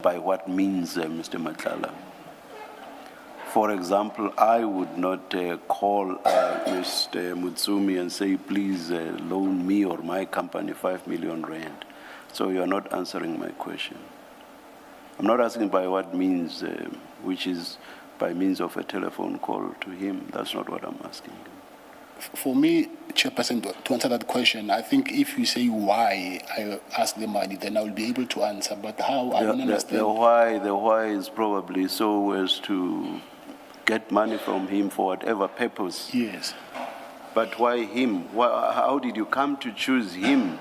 By what means, Mr. Matlala? For example, I would not call Mr. Mutsumi and say, please loan me or my company 5 million rand. So you are not answering my question. I'm not asking by what means, which is by means of a telephone call to him. That's not what I'm asking. For me, Chairperson, to answer that question, I think if you say why I ask the money, then I will be able to answer. But how, I don't understand. The why is probably so as to get money from him for whatever purpose. Yes. But why him? How did you come to choose him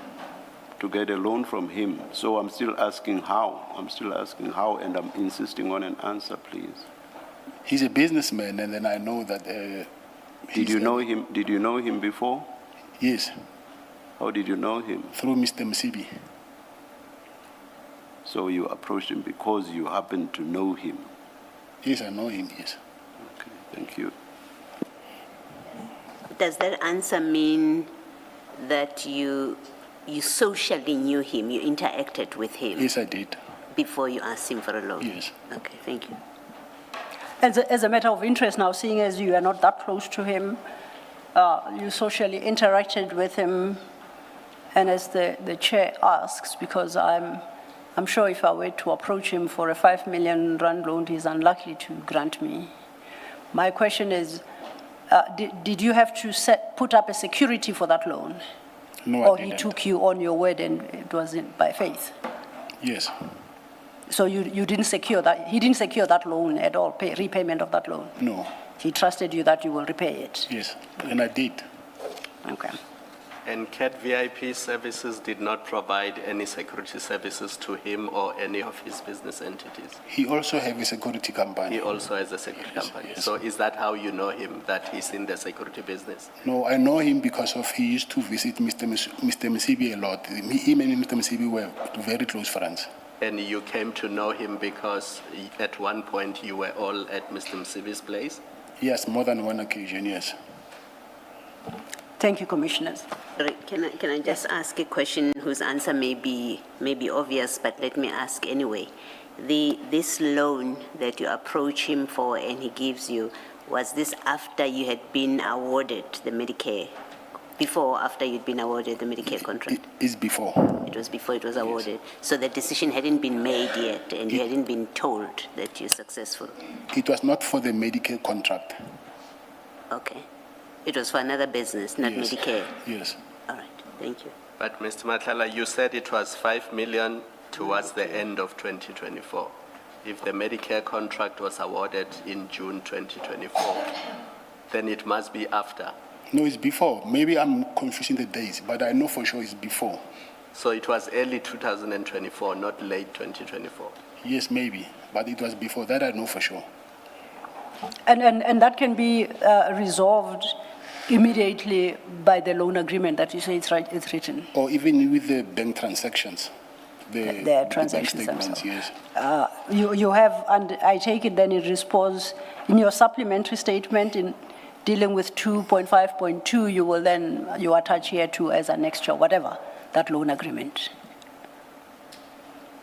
to get a loan from him? So I'm still asking how. I'm still asking how, and I'm insisting on an answer, please. He's a businessman, and then I know that. Did you know him? Did you know him before? Yes. How did you know him? Through Mr. Msibi. So you approached him because you happen to know him? Yes, I know him, yes. Okay, thank you. Does that answer mean that you socially knew him, you interacted with him? Yes, I did. Before you asked him for a loan? Yes. Okay, thank you. As a matter of interest now, seeing as you are not that close to him, you socially interacted with him, and as the chair asks, because I'm sure if I were to approach him for a 5 million rand loan, he's unlikely to grant me. My question is, did you have to put up a security for that loan? No, or I didn't. he took you on your word and it was by faith? Yes. So you didn't secure that, he didn't secure that loan at all, repayment of that loan? No. He trusted you that you will repay it? Yes, and I did. Okay. And CAT VIP services did not provide any security services to him or any of his business entities? He also has a security company. He also has a security company. Yes. So is that how you know him, that he's in the security business? No, I know him because he used to visit Mr. Msibi a lot. Him and Mr. Msibi were very close friends. And you came to know him because at one point you were all at Mr. Msibi's place? Yes, more than one occasion, yes. Thank you, Commissioners. Can I just ask a question whose answer may be obvious, but let me ask anyway. This loan that you approach him for and he gives you, was this after you had been awarded the Medicare? Before or after you'd been awarded the Medicare contract? It's before. It was before it was awarded. Yes. So the decision hadn't been made yet and you hadn't been told that you're successful? It was not for the Medicare contract. Okay. It was for another business, not Yes. Medicare? Yes. All right. Thank you. But Mr. Matlala, you said it was 5 million towards the end of 2024. If the Medicare contract was awarded in June 2024, then it must be after. No, it's before. Maybe I'm confusing the days, but I know for sure it's before. So it was early 2024, not late 2024? Yes, maybe, but it was before. That I know for sure. And that can be resolved immediately by the loan agreement that you say it's written? Or even with the bank transactions. The transactions bank statements, themselves. yes. You have, and I take it then in response, in your supplementary statement in dealing with 2.5.2, you attach here to as an extra, whatever, that loan agreement.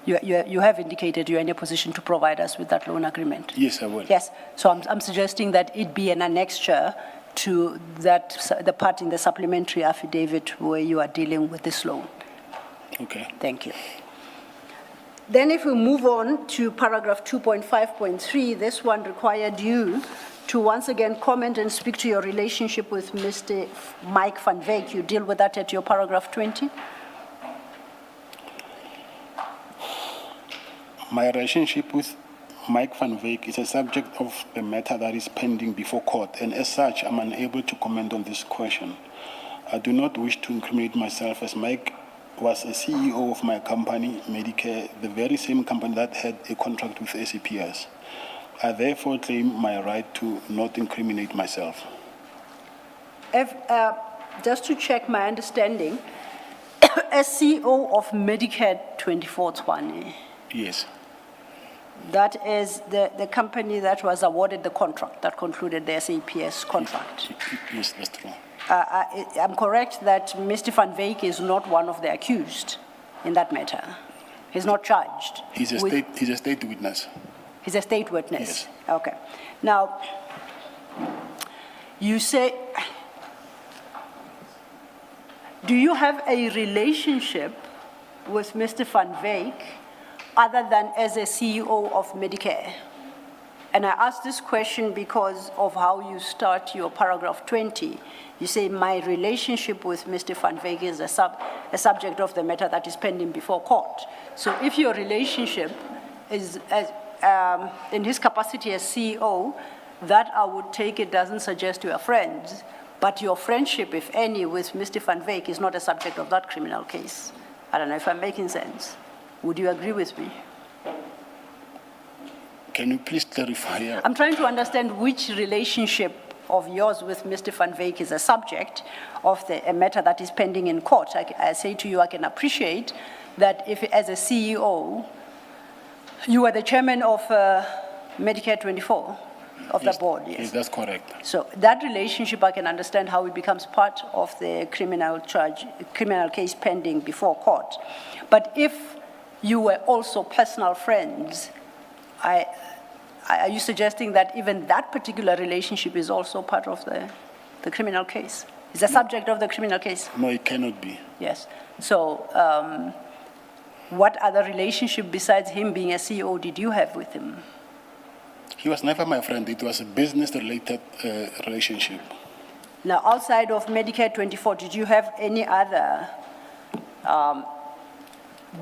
You have indicated you're in a position to provide us with that loan agreement. Yes, I will. Yes, so I'm suggesting that it be an annexure to the part in the supplementary affidavit where you are dealing with this loan. Okay. Thank you. Then if we move on to paragraph 2.5.3, this one required you to once again comment and speak to your relationship with Mr. Mike van Wyk. You deal with that at your paragraph 20. My relationship with Mike van Wyk is a subject of a matter that is pending before court, and as such, I'm unable to comment on this question. I do not wish to incriminate myself, as Mike was a CEO of my company, Medicare, the very same company that had a contract with SAPS. I therefore claim my right to not incriminate myself. Just to check my understanding, as CEO of Medicare 2420, Yes. that is the company that was awarded the contract, that concluded the SAPS contract. Yes, that's true. I'm correct that Mr. van Wyk is not one of the accused in that matter. He's not charged? He's a state witness. He's a state witness? Yes. Okay. Now, you say, do you have a relationship with Mr. Van Wyk other than as a CEO of Medicare? And I ask this question because of how you start your paragraph 20. You say, my relationship with Mr. Van Wyk is a subject of the matter that is pending before court. So if your relationship is in his capacity as CEO, that I would take it doesn't suggest you are friends, but your friendship, if any, with Mr. Van Wyk is not a subject of that criminal case. I don't know if I'm making sense. Would you agree with me? Can you please clarify? I'm trying to understand which relationship of yours with Mr. Van Wyk is a subject of a matter that is pending in court. I say to you, I can appreciate that if, as a CEO, you are the chairman of Medicare 24, of the board, yes? Yes, that's correct. So that relationship, I can understand how it becomes part of the criminal case pending before court. But if you were also personal friends, are you suggesting that even that particular relationship is also part of the criminal case? Is a subject of the criminal case? No, it cannot be. Yes. So what other relationship besides him being a CEO did you have with him? He was never my friend. It was a business-related relationship. Now, outside of Medicare 24, did you have any other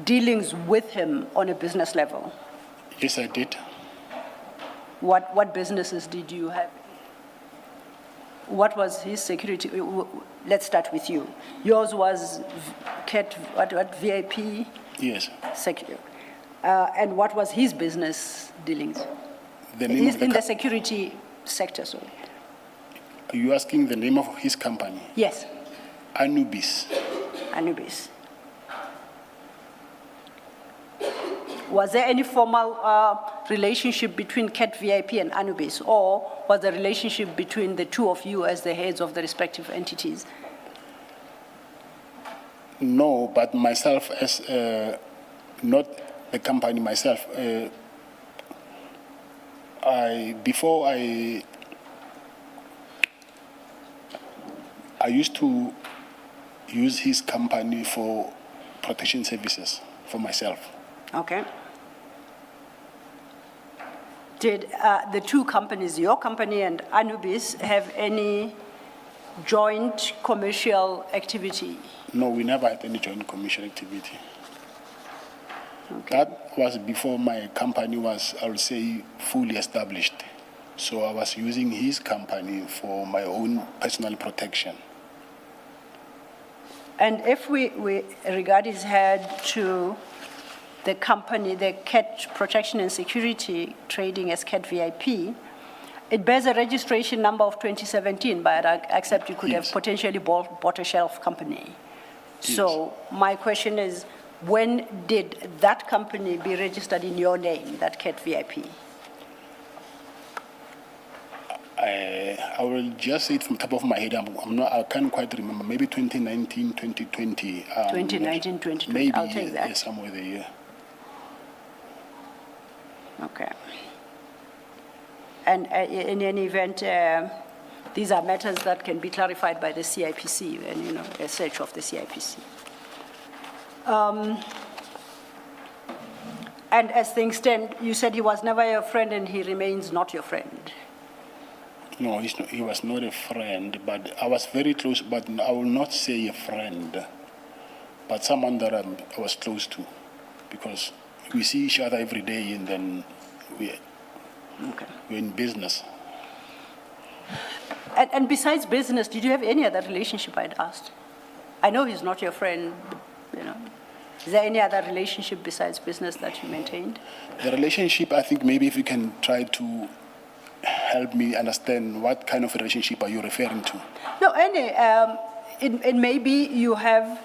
dealings with him on a business level? Yes, I did. What businesses did you have? What was his security? Let's start with you. Yours was VIP? Yes. And what was his business dealings? The name of in the security sector, sorry. Are you asking the name of his company? Yes. Anubis. Anubis. Was there any formal relationship between Cat VIP and Anubis, or was the relationship between the two of you as the heads of the respective entities? No, but myself as not the company myself. Before I used to use his company for protection services for myself. Okay. Did the two companies, your company and Anubis, have any joint commercial activity? No, we never had any joint commercial activity. Okay. That was before my company was, I would say, fully established. So I was using his company for my own personal protection. And if we regard his head to the company, the CAT Protection and Security Trading as CAT VIP, it bears a registration number of 2017, but I accept you could Yes. have potentially bought a shelf company. Yes. So my question is, when did that company be registered in your name, that CAT VIP? I will just say it from the top of my head. I can't quite remember. Maybe 2019, 2020. 2019, 2020. Maybe, I'll take that. yes, somewhere there, yeah. Okay. And in any event, these are matters that can be clarified by the CIPC and, a search of the CIPC. And as things stand, you said he was never your friend and he remains not your friend. No, he was not a friend, but I was very close, but I will not say a friend, but someone that I was close to, because we see each other every day and then we're in business. And besides business, did you have any other relationship, I'd asked? I know he's not your friend, Is there any other relationship besides business that you maintained? The relationship, I think maybe if you can try to help me understand what kind of relationship are you referring to? No, it maybe you have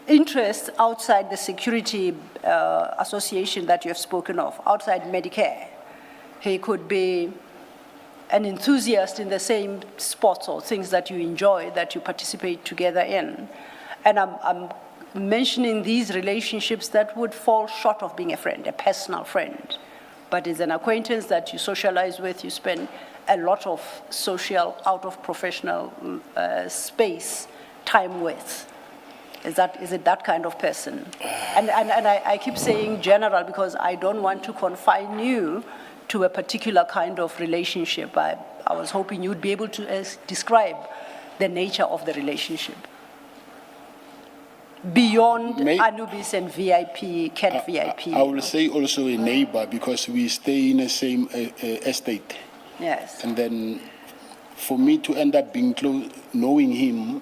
interests outside the security association that you have spoken of, outside Medicare. He could be an enthusiast in the same sports or things that you enjoy, that you participate together in. And I'm mentioning these relationships that would fall short of being a friend, a personal friend, but is an acquaintance that you socialize with, you spend a lot of social, out of professional space, time with. Is it that kind of person? And I keep saying general because I don't want to confine you to a particular kind of relationship. I was hoping you'd be able to describe the nature of the relationship. Beyond Anubis and VIP, Cat VIP. I will say also a neighbor because we stay in the same estate. Yes. And then for me to end up being close, knowing him,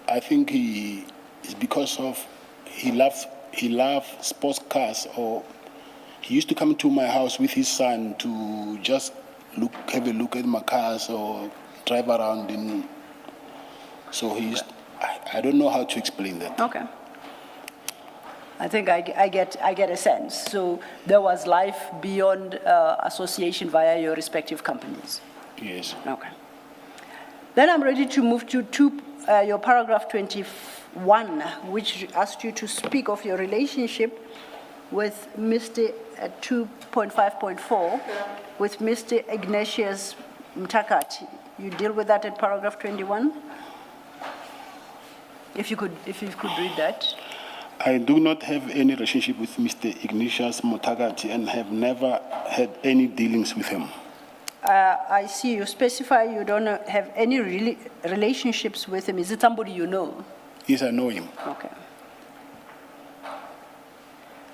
I think it's because of he loves sports cars, or he used to come to my house with his son to just have a look at my cars or drive around. So I don't know how to explain that. Okay. I think I get a sense. So there was life beyond association via your respective companies. Yes. Okay. Then I'm ready to move to your paragraph 21, which asked you to speak of your relationship with Mr. 2.5.4, with Mr. Ignatius Mtakati. You deal with that at paragraph 21? If you could read that. I do not have any relationship with Mr. Ignatius Mtakati and have never had any dealings with him. I see you specify you don't have any relationships with him. Is it somebody you know? Yes, I know him. Okay.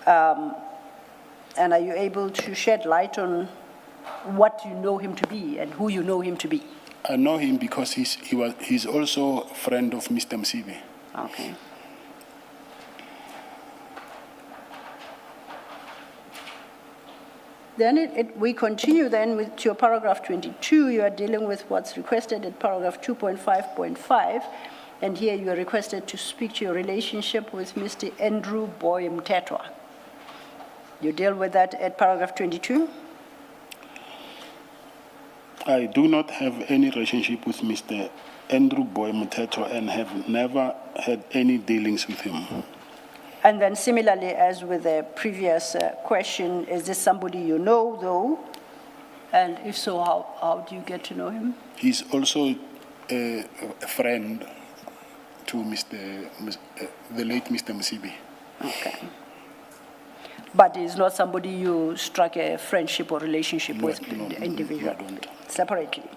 And are you able to shed light on what you know him to be and who you know him to be? I know him because he's also a friend of Mr. Msibi. Okay. Then we continue then with your paragraph 22. You are dealing with what's requested at paragraph 2.5.5. And here you are requested to speak to your relationship with Mr. Andrew Boy Mtetwa. You deal with that at paragraph 22? I do not have any relationship with Mr. Andrew Boy Mtetwa and have never had any dealings with him. And then similarly, as with the previous question, is this somebody you know, though? And if so, how do you get to know him? He's also a friend to the late Mr. Msibi. Okay. But he's not somebody you struck a friendship or relationship with individually, I don't. Separately.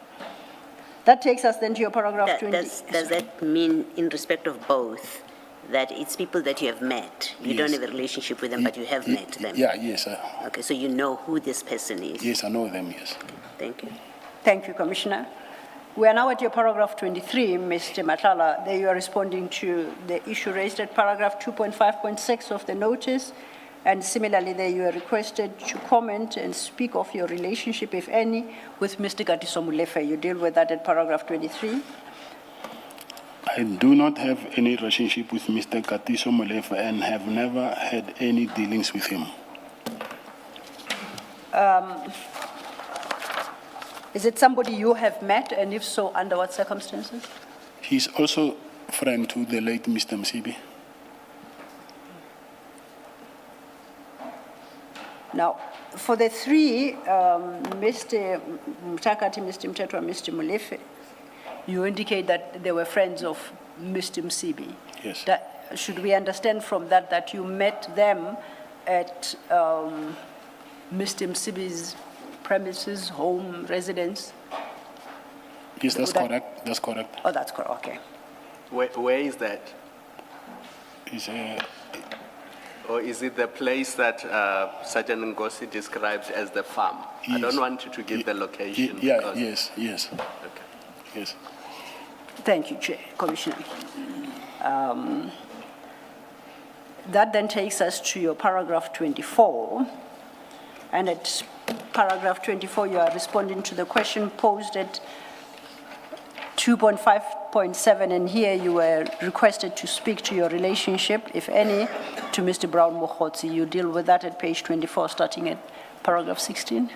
That takes us then to your paragraph 20. Does that mean, in respect of both, that it's people that you have met? You Yes. don't have a relationship with them, but you have met them? Yeah, yes. Okay, so you know who this person is? Yes, I know them, yes. Thank you. Thank you, Commissioner. We are now at your paragraph 23, Mr. Matlala. There you are responding to the issue raised at paragraph 2.5.6 of the notice. And similarly, there you are requested to comment and speak of your relationship, if any, with Mr. Katiso Molefe. You deal with that at paragraph 23. I do not have any relationship with Mr. Katiso Molefe and have never had any dealings with him. Is it somebody you have met, and if so, under what circumstances? He's also a friend to the late Mr. Msibi. Now, for the three, Mr. Mtakati, Mr. Mtetwa, Mr. Molefe, you indicate that they were friends of Mr. Msibi. Yes. Should we understand from that you met them at Mr. Msibi's premises, home, residence? Yes, that's correct. That's correct. Oh, that's correct, okay. Where is that? It's Or is it the place that Sergeant Ngosi described as the farm? I Yes. don't want you to give the location. yeah, because- yes, Okay. yes. Thank you, Chair, Commissioner. That then takes us to your paragraph 24. And at paragraph 24, you are responding to the question posed at 2.5.7, and here you were requested to speak to your relationship, if any, to Mr. Brown Mokhotsi. You deal with that at page 24, starting at paragraph 16.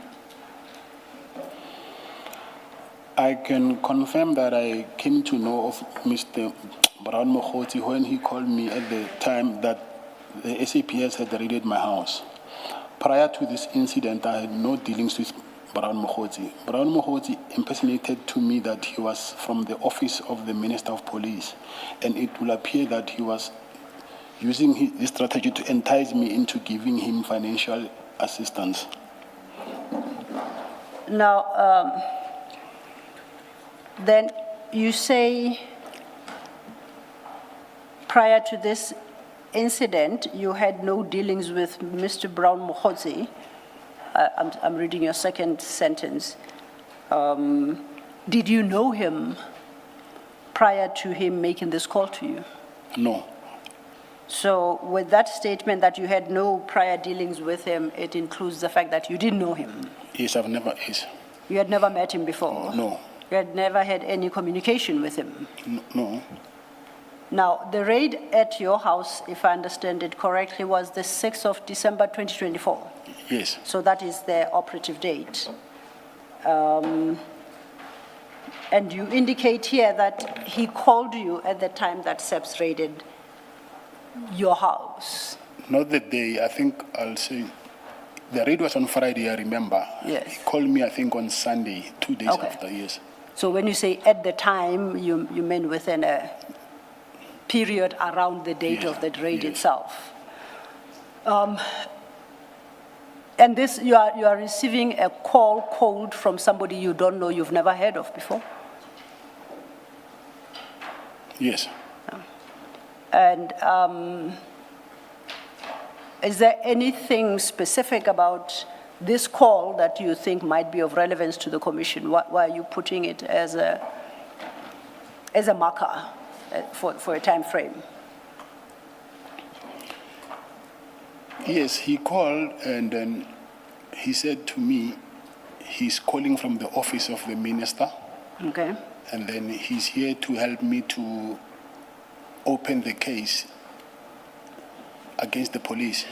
I can confirm that I came to know of Mr. Brown Mokhotsi, when he called me at the time that the SAPS had raided my house. Prior to this incident, I had no dealings with Brown Mokhotsi. Brown Mokhotsi impersonated to me that he was from the office of the Minister of Police, and it will appear that he was using this strategy to entice me into giving him financial assistance. Now, then you say prior to this incident, you had no dealings with Mr. Brown Mokhotsi. I'm reading your second sentence. Did you know him prior to him making this call to you? No. So with that statement that you had no prior dealings with him, it includes the fact that you didn't know him? Yes, I've never, yes. You had never met him before? No. You had never had any communication with him? No. Now, the raid at your house, if I understand it correctly, was the 6th of December 2024. Yes. So that is the operative date. And you indicate here that he called you at the time that SAPS raided your house. Not the day, I think I'll say, the raid was on Friday, I remember. Yes. He called me, I think, on Sunday, 2 days Okay. after, yes. So when you say at the time, you mean within a period around the date of the raid yes. itself. And this, you are receiving a call code from somebody you don't know, you've never heard of before? Yes. And is there anything specific about this call that you think might be of relevance to the commission? Why are you putting it as a marker for a time frame? Yes, he called and then he said to me, he's calling from the office of the minister. Okay. And then he's here to help me to open the case against the police.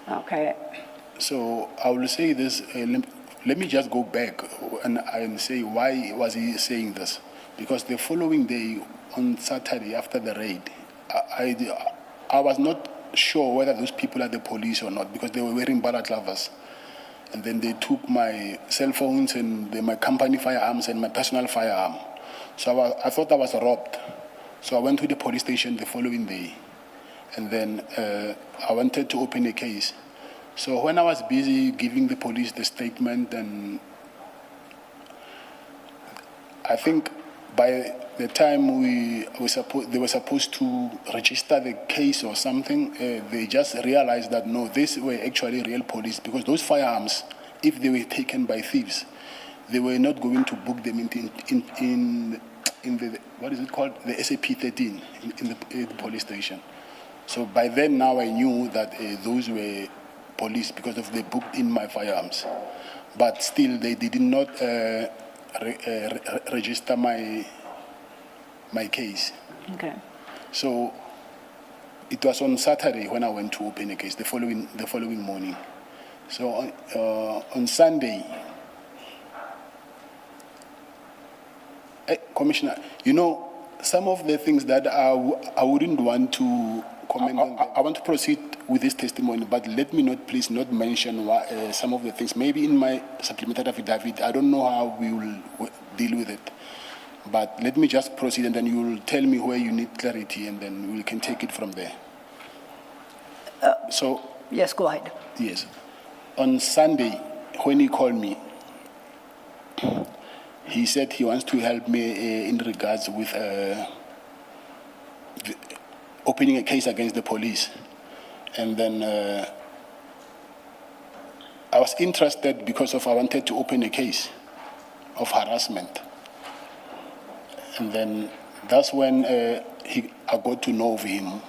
Okay. So I will say this, let me just go back and say why was he saying this? Because the following day, on Saturday after the raid, I was not sure whether those people are the police or not because they were wearing balaclavas. And then they took my cell phones and my company firearms and my personal firearm. So I thought I was robbed. So I went to the police station the following day. And then I wanted to open a case. So when I was busy giving the police the statement, and I think by the time they were supposed to register the case or something, they just realized that no, these were actually real police because those firearms, if they were taken by thieves, they were not going to book them in the what is it called, the SAP 13 in the police station. So by then now I knew that those were police because of they booked in my firearms, but still they did not register my case. Okay. So it was on Saturday when I went to open a case the following morning. So on Sunday, Commissioner, you know, some of the things that I wouldn't want to comment on. I want to proceed with this testimony, but let me please not mention some of the things. Maybe in my supplementary affidavit, I don't know how we will deal with it. But let me just proceed, and then you will tell me where you need clarity, and then we can take it from there. Yes, go ahead. Yes. On Sunday, when he called me, he said he wants to help me in regards with opening a case against the police. And then I was interested because I wanted to open a case of harassment. And then that's when I got to know of him.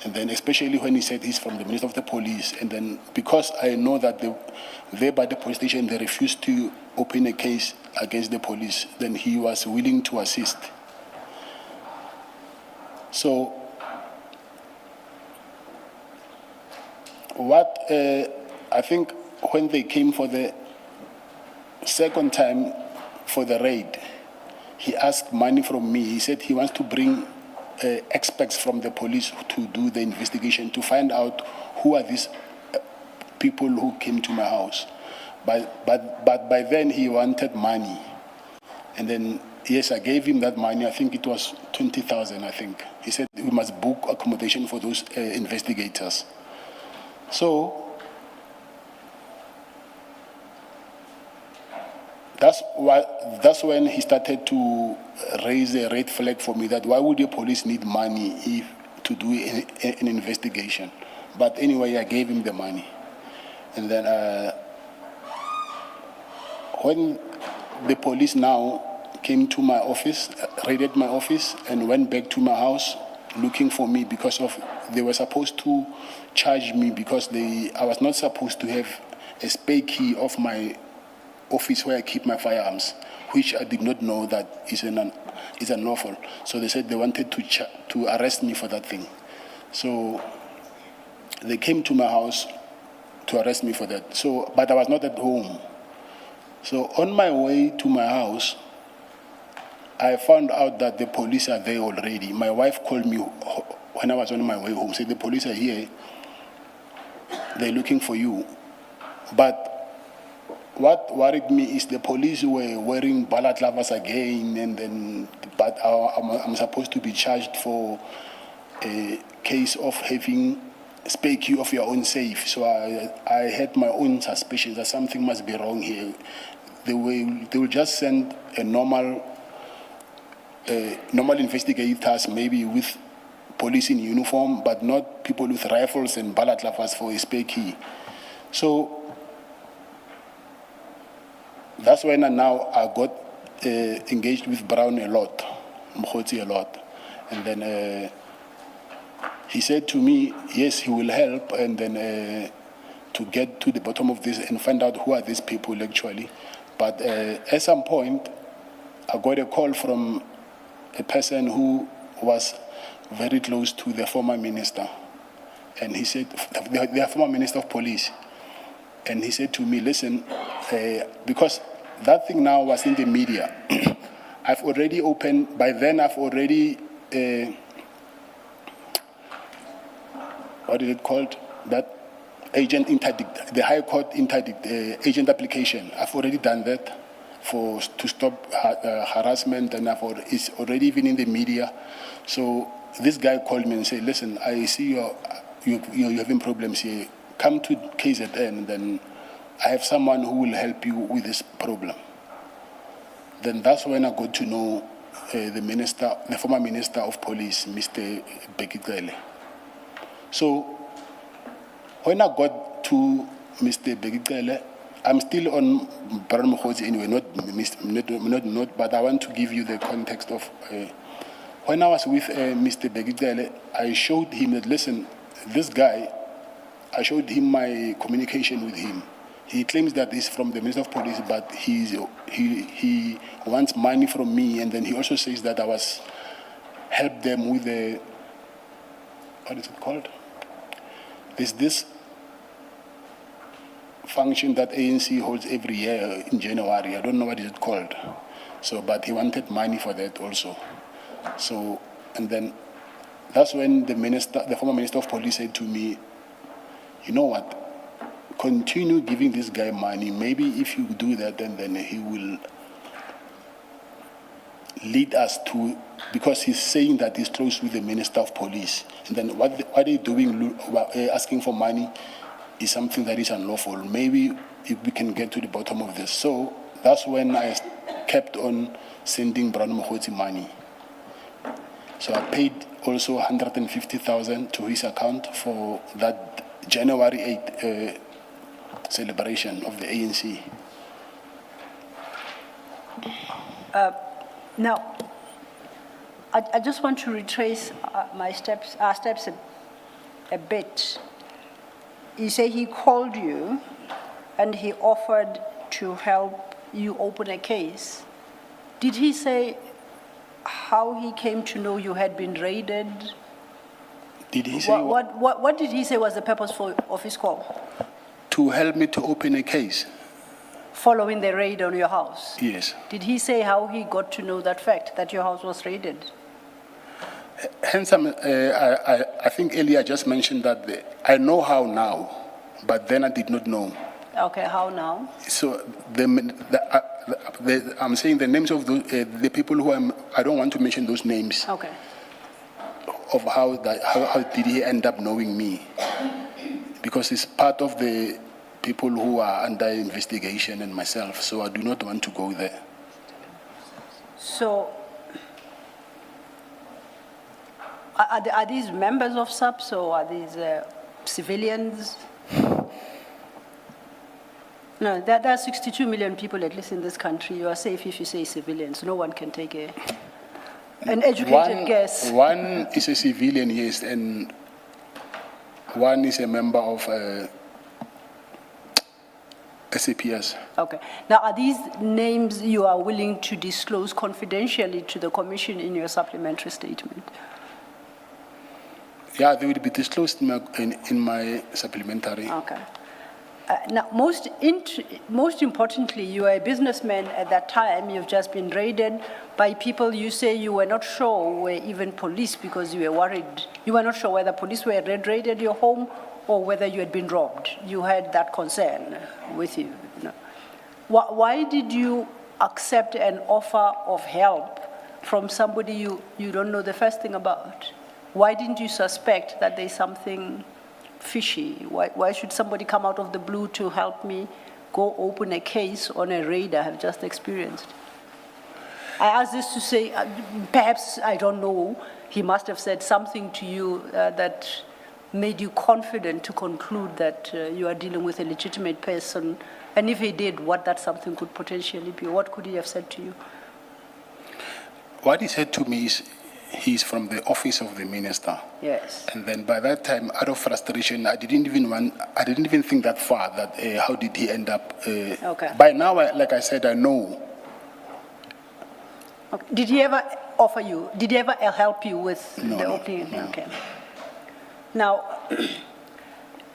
And then especially when he said he's from the Minister of the Police. And then because I know that there by the police station, they refused to open a case against the police, then he was willing to assist. So what I think when they came for the second time for the raid, he asked money from me. He said he wants to bring experts from the police to do the investigation to find out who are these people who came to my house. But by then he wanted money. And then, yes, I gave him that money. I think it was 20,000, I think. He said we must book accommodation for those investigators. So that's when he started to raise a red flag for me that why would the police need money to do an investigation? But anyway, I gave him the money. And then when the police now came to my office, raided my office, and went back to my house looking for me because of they were supposed to charge me because I was not supposed to have a spare key of my office where I keep my firearms, which I did not know that is unlawful. So they said they wanted to arrest me for that thing. So they came to my house to arrest me for that. So, but I was not at home. So on my way to my house, I found out that the police are there already. My wife called me when I was on my way home, said the police are here, they're looking for you. But what worried me is the police were wearing balaclavas again, and then, but I'm supposed to be charged for a case of having spare key of your own safe. So I had my own suspicions that something must be wrong here. They will just send a normal investigators, maybe with police in uniform, but not people with rifles and balaclavas for a spare key. So that's when I got engaged with Brown a lot, Mkhotsi a lot. And then he said to me, yes, he will help, and then to get to the bottom of this and find out who are these people actually. But at some point, I got a call from a person who was very close to the former minister. And he said, the former minister of police. And he said to me, listen, because that thing now was in the media, I've already opened, by then I've already, what is it called? That agent interdict, the High Court interdict, agent application. I've already done that to stop harassment, and it's already even in the media. So this guy called me and said, listen, I see you're having problems here. Come to KZN, and then I have someone who will help you with this problem. Then that's when I got to know the former minister of police, Mr. Bekitele. So when I got to Mr. Bekitele, I'm still on Baron Mkhotsi anyway, not, but I want to give you the context of when I was with Mr. Bekitele, I showed him that, listen, this guy, I showed him my communication with him. He claims that he's from the Minister of Police, but he wants money from me, and then he also says that I was helped them with the, what is it called? There's this function that ANC holds every year in January. I don't know what is it called. So, but he wanted money for that also. So, and then that's when the former Minister of Police said to me, you know what, continue giving this guy money. Maybe if you do that, then he will lead us to, because he's saying that he's close with the Minister of Police. And then what they're doing, asking for money, is something that is unlawful. Maybe if we can get to the bottom of this. So that's when I kept on sending Brown Mkhotsi money. So I paid also 150,000 to his account for that January 8 celebration of the ANC. Now, I just want to retrace our steps a bit. You say he called you and he offered to help you open a case. Did he say how he came to know you had been raided? Did he say what did he say was the purpose of his call? To help me to open a case. following the raid on your house. Yes. Did he say how he got to know that fact, that your house was raided? Hence, I think earlier I just mentioned that I know how now, but then I did not know. Okay, how now? So I'm saying the names of the people who I don't want to mention those names Okay. of how did he end up knowing me, because it's part of the people who are under investigation and myself, so I do not want to go there. So, are these members of SAPS or are these civilians? No, there are 62 million people at least in this country. You are safe if you say civilians. No one can take an educated guess. One is a civilian, yes, and one is a member of SAPS. Okay. Now, are these names you are willing to disclose confidentially to the Commission in your supplementary statement? Yeah, they will be disclosed in my supplementary. Okay. Now, most importantly, you are a businessman at that time. You've just been raided by people you say you were not sure were even police because you were worried. You were not sure whether police were raided your home or whether you had been robbed. You had that concern with you. No. Why did you accept an offer of help from somebody you don't know the first thing about? Why didn't you suspect that there's something fishy? Why should somebody come out of the blue to help me go open a case on a raid I have just experienced? I ask this to say, perhaps, I don't know, he must have said something to you that made you confident to conclude that you are dealing with a legitimate person. And if he did, what that something could potentially be? What could he have said to you? What he said to me is, he's from the office of the minister. Yes. And then by that time, out of frustration, I didn't even think that far, that how did he end up. Okay. By now, like I said, I know. Okay. Did he ever offer you, did he ever help you with the opening? No. Okay. Now,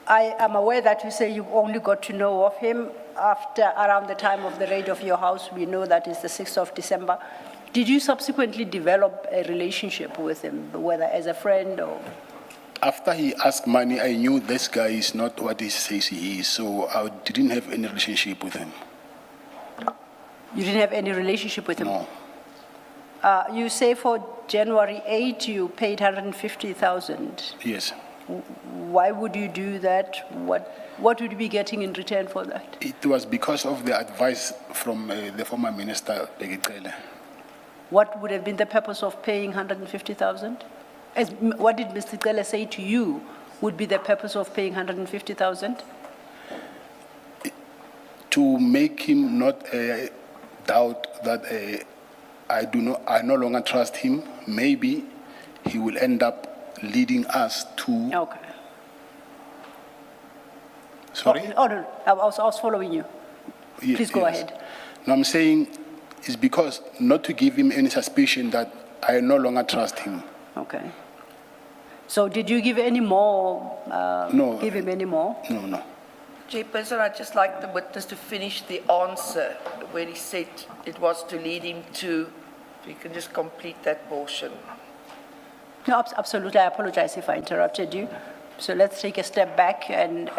I am aware that you say you only got to know of him after around the time of the raid of your house. We know that is the 6th of December. Did you subsequently develop a relationship with him, whether as a friend or? After he asked money, I knew this guy is not what he says he is, so I didn't have any relationship with him. You didn't have any relationship with him? No. You say for January 8, you paid 150,000. Yes. Why would you do that? What would you be getting in return for that? It was because of the advice from the former minister, Begicele. What would have been the purpose of paying 150,000? What did Mr. Cele say to you would be the purpose of paying 150,000? To make him not doubt that I no longer trust him. Maybe he will end up leading us to. Okay. Sorry? Oh, no, I was following you. Please go ahead. No, I'm saying it's because not to give him any suspicion that I no longer trust him. Okay. So did you give any more? No. Give him any more? No. Chairperson, I'd just like the witness to finish the answer where he said it was to lead him to, if you can just complete that portion. No, absolutely. I apologize if I interrupted you. So let's take a step back and